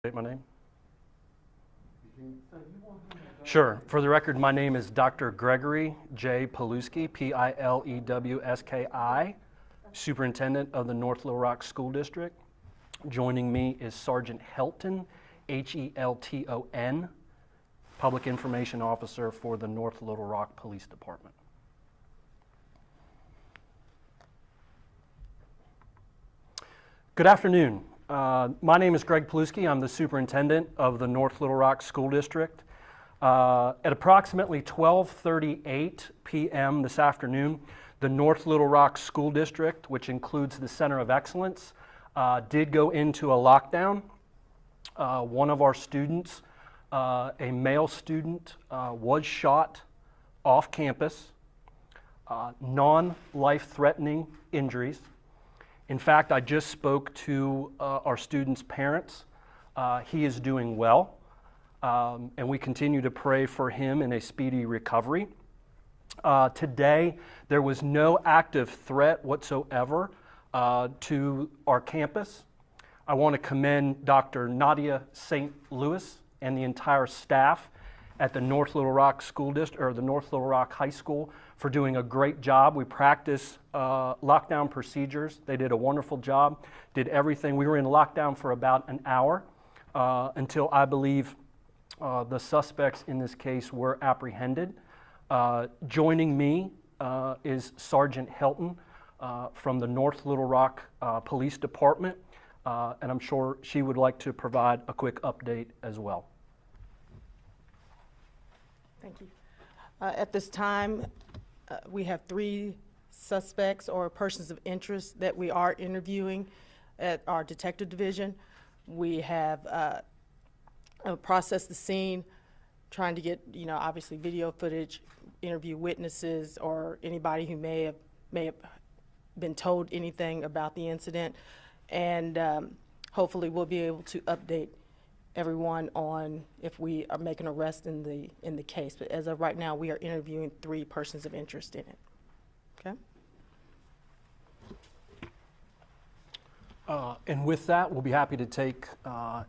State my name? Sure. For the record, my name is Dr. Gregory J. Pilewski, Pilewski, Superintendent of the North Little Rock School District. Joining me is Sergeant Helton, Helton, Public Information Officer for the North Little Rock Police Department. Good afternoon. My name is Greg Pilewski. I'm the Superintendent of the North Little Rock School District. At approximately 12:38 p.m. this afternoon, the North Little Rock School District, which includes the Center of Excellence, did go into a lockdown. One of our students, a male student, was shot off campus, non-life-threatening injuries. In fact, I just spoke to our student's parents. He is doing well, and we continue to pray for him in a speedy recovery. Today, there was no active threat whatsoever to our campus. I want to commend Dr. Nadia St. Louis and the entire staff at the North Little Rock School District, or the North Little Rock High School, for doing a great job. We practiced lockdown procedures. They did a wonderful job, did everything. We were in lockdown for about an hour until I believe the suspects in this case were apprehended. Joining me is Sergeant Helton from the North Little Rock Police Department, and I'm sure she would like to provide a quick update as well. Thank you. At this time, we have 3 suspects or persons of interest that we are interviewing at our detective division. We have processed the scene, trying to get, obviously video footage, interview witnesses or anybody who may have been told anything about the incident, and hopefully we'll be able to update everyone on if we are making an arrest in the case. But as of right now, we are interviewing 3 persons of interest in it. Okay. And with that, we'll be happy to take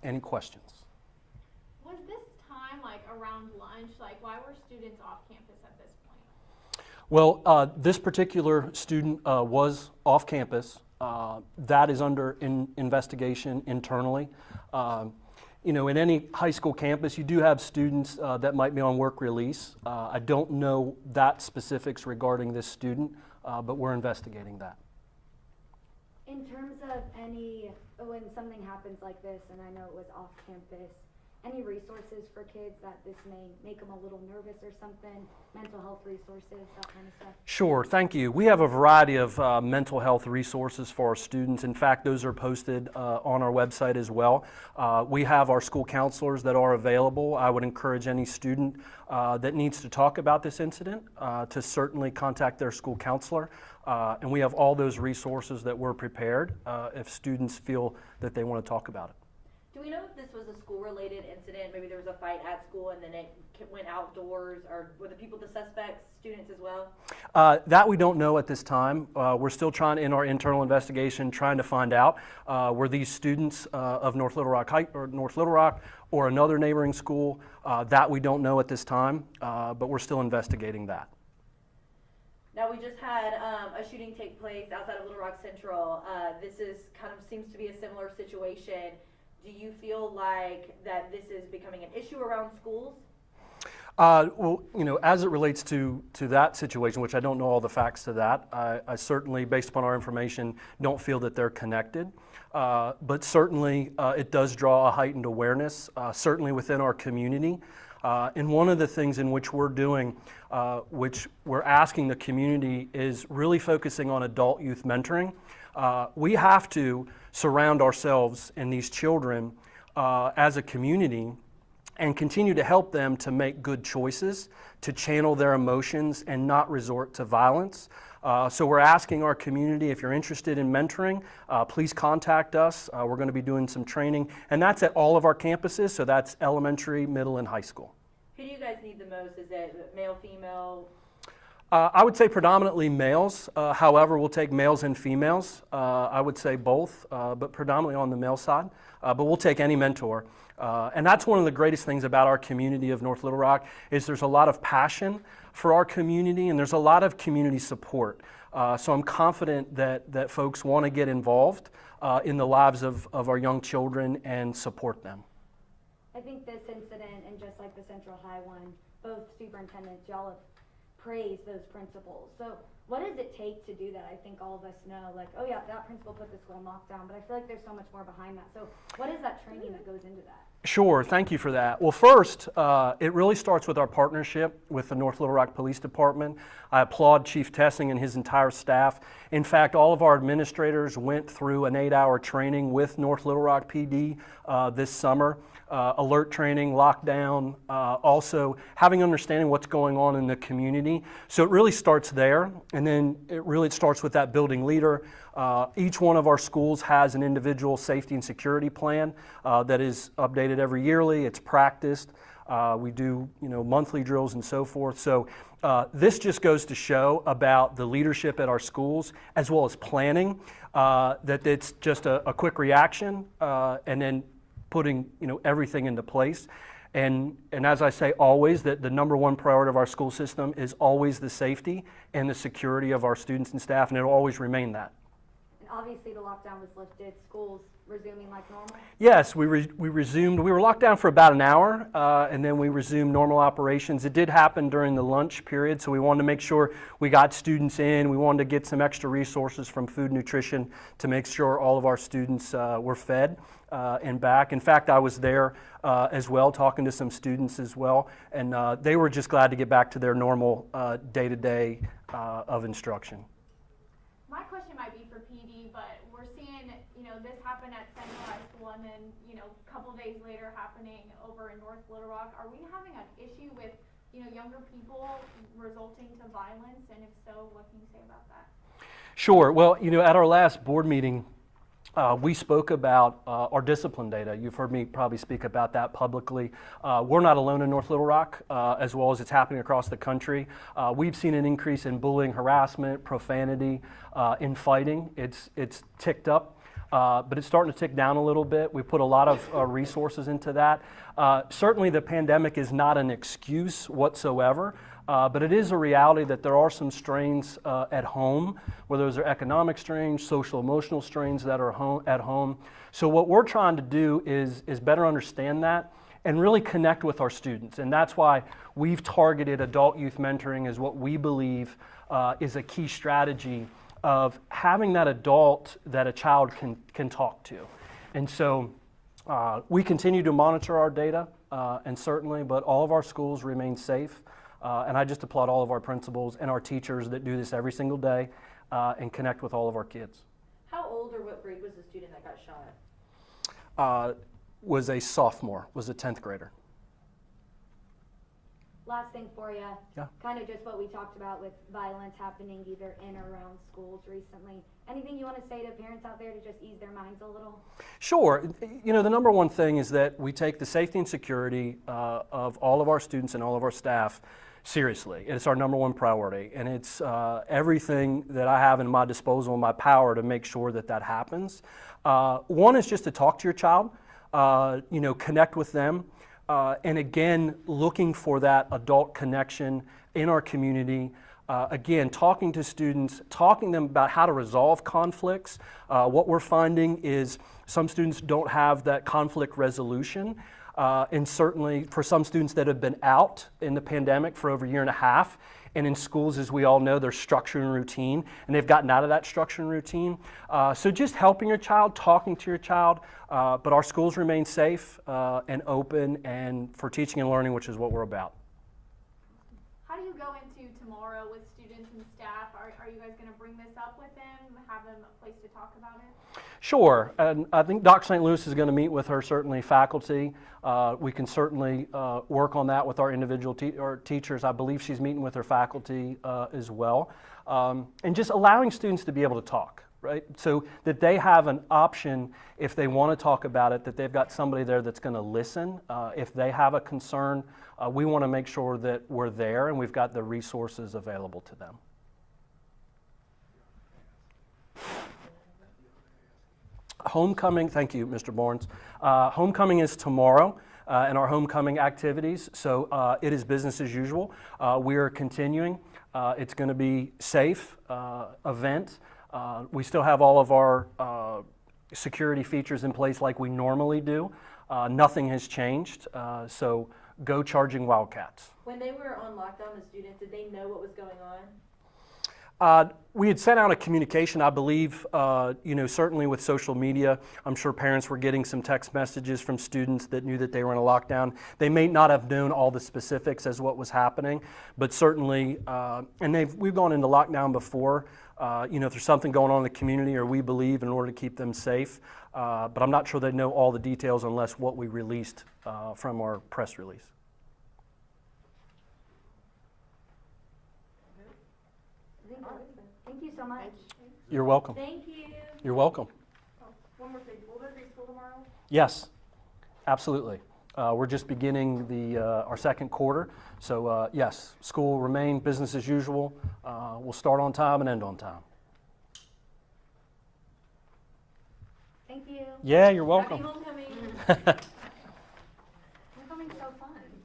any questions. Was this time around lunch? Why were students off campus at this point? Well, this particular student was off campus. That is under investigation internally. In any high school campus, you do have students that might be on work release. I don't know that specifics regarding this student, but we're investigating that. In terms of when something happens like this, and I know it was off campus, any resources for kids that this may make them a little nervous or something, mental health resources, that kind of stuff? Sure, thank you. We have a variety of mental health resources for our students. In fact, those are posted on our website as well. We have our school counselors that are available. I would encourage any student that needs to talk about this incident to certainly contact their school counselor. And we have all those resources that we're prepared if students feel that they want to talk about it. Do we know if this was a school-related incident? Maybe there was a fight at school and then it went outdoors, or were the people the suspects, students as well? That we don't know at this time. We're still trying, in our internal investigation, trying to find out were these students of North Little Rock or another neighboring school. That we don't know at this time, but we're still investigating that. Now, we just had a shooting take place outside of Little Rock Central. This is seems to be a similar situation. Do you feel like that this is becoming an issue around schools? Well, as it relates to that situation, which I don't know all the facts to that, I certainly, based upon our information, don't feel that they're connected. But certainly, it does draw a heightened awareness, certainly within our community. And one of the things in which we're doing, which we're asking the community, is really focusing on adult youth mentoring. We have to surround ourselves and these children as a community and continue to help them to make good choices, to channel their emotions and not resort to violence. So we're asking our community, if you're interested in mentoring, please contact us. We're going to be doing some training, and that's at all of our campuses, so that's elementary, middle, and high school. Who do you guys need the most? Is it male, female? I would say predominantly males. However, we'll take males and females. I would say both, but predominantly on the male side. But we'll take any mentor. And that's one of the greatest things about our community of North Little Rock is there's a lot of passion for our community and there's a lot of community support. So I'm confident that folks want to get involved in the lives of our young children and support them. I think this incident and just like the Central High one, both superintendents, y'all have praised those principals. So what does it take to do that? I think all of us know, like, oh yeah, that principal put the school in lockdown, but I feel like there's so much more behind that. So what is that training that goes into that? Sure, thank you for that. Well, first, it really starts with our partnership with the North Little Rock Police Department. I applaud Chief Tessing and his entire staff. In fact, all of our administrators went through an 8-hour training with North Little Rock PD this summer. Alert training, lockdown, also having understanding what's going on in the community. So it really starts there, and then it really starts with that building leader. Each one of our schools has an individual safety and security plan that is updated every yearly. It's practiced. We do, monthly drills and so forth. So this just goes to show about the leadership at our schools as well as planning. That it's just a quick reaction and then putting everything into place. And as I say always, that the number one priority of our school system is always the safety and the security of our students and staff, and it'll always remain that. And obviously the lockdown was lifted, schools resuming like normal? Yes, we resumed. We were locked down for about an hour, and then we resumed normal operations. It did happen during the lunch period, so we wanted to make sure we got students in. We wanted to get some extra resources from food nutrition to make sure all of our students were fed and back. In fact, I was there as well, talking to some students as well, and they were just glad to get back to their normal day-to-day of instruction. My question might be for PD, but we're seeing, this happen at Central High School and then, a couple days later happening over in North Little Rock. Are we having an issue with, younger people resulting to violence? And if so, what can you say about that? Sure. Well, at our last board meeting, we spoke about our discipline data. You've heard me probably speak about that publicly. We're not alone in North Little Rock, as well as it's happening across the country. We've seen an increase in bullying, harassment, profanity, in fighting. It's ticked up. But it's starting to tick down a little bit. We put a lot of resources into that. Certainly the pandemic is not an excuse whatsoever, but it is a reality that there are some strains at home, whether those are economic strains, social emotional strains that are at home. So what we're trying to do is better understand that and really connect with our students. And that's why we've targeted adult youth mentoring as what we believe is a key strategy of having that adult that a child can talk to. And so we continue to monitor our data, and certainly, but all of our schools remain safe. And I just applaud all of our principals and our teachers that do this every single day and connect with all of our kids. How old or what grade was the student that got shot? Was a sophomore, was a 10th grader. Last thing for you, Yeah. kind of just what we talked about with violence happening either in or around schools recently. Anything you want to say to parents out there to just ease their minds a little? Sure. The number one thing is that we take the safety and security of all of our students and all of our staff seriously. It's our number one priority, and it's everything that I have in my disposal and my power to make sure that that happens. One is just to talk to your child, connect with them. And again, looking for that adult connection in our community. Again, talking to students, talking to them about how to resolve conflicts. What we're finding is some students don't have that conflict resolution. And certainly for some students that have been out in the pandemic for over a year and a half, and in schools, as we all know, there's structure and routine, and they've gotten out of that structure and routine. So just helping your child, talking to your child, but our schools remain safe and open and for teaching and learning, which is what we're about. How do you go into tomorrow with students and staff? Are you guys going to bring this up with them, have them a place to talk about it? Sure, and I think Dr. St. Louis is going to meet with her, certainly faculty. We can certainly work on that with our individual teachers. I believe she's meeting with her faculty as well. And just allowing students to be able to talk, right? So that they have an option if they want to talk about it, that they've got somebody there that's going to listen. If they have a concern, we want to make sure that we're there and we've got the resources available to them. Homecoming, thank you, Mr. Barnes. Homecoming is tomorrow, and our homecoming activities, so it is business as usual. We are continuing. It's going to be safe event. We still have all of our security features in place like we normally do. Nothing has changed, so go Charging Wildcats. When they were on lockdown, the students, did they know what was going on? We had sent out a communication, I believe, certainly with social media. I'm sure parents were getting some text messages from students that knew that they were in a lockdown. They may not have known all the specifics as what was happening, but certainly, and we've gone into lockdown before, if there's something going on in the community or we believe in order to keep them safe, but I'm not sure they know all the details unless what we released from our press release. Thank you so much. You're welcome. Thank you. You're welcome. One more thing, will there be school tomorrow? Yes, absolutely. We're just beginning our second quarter, so yes, school will remain business as usual. We'll start on time and end on time. Thank you. Yeah, you're welcome. Happy homecoming.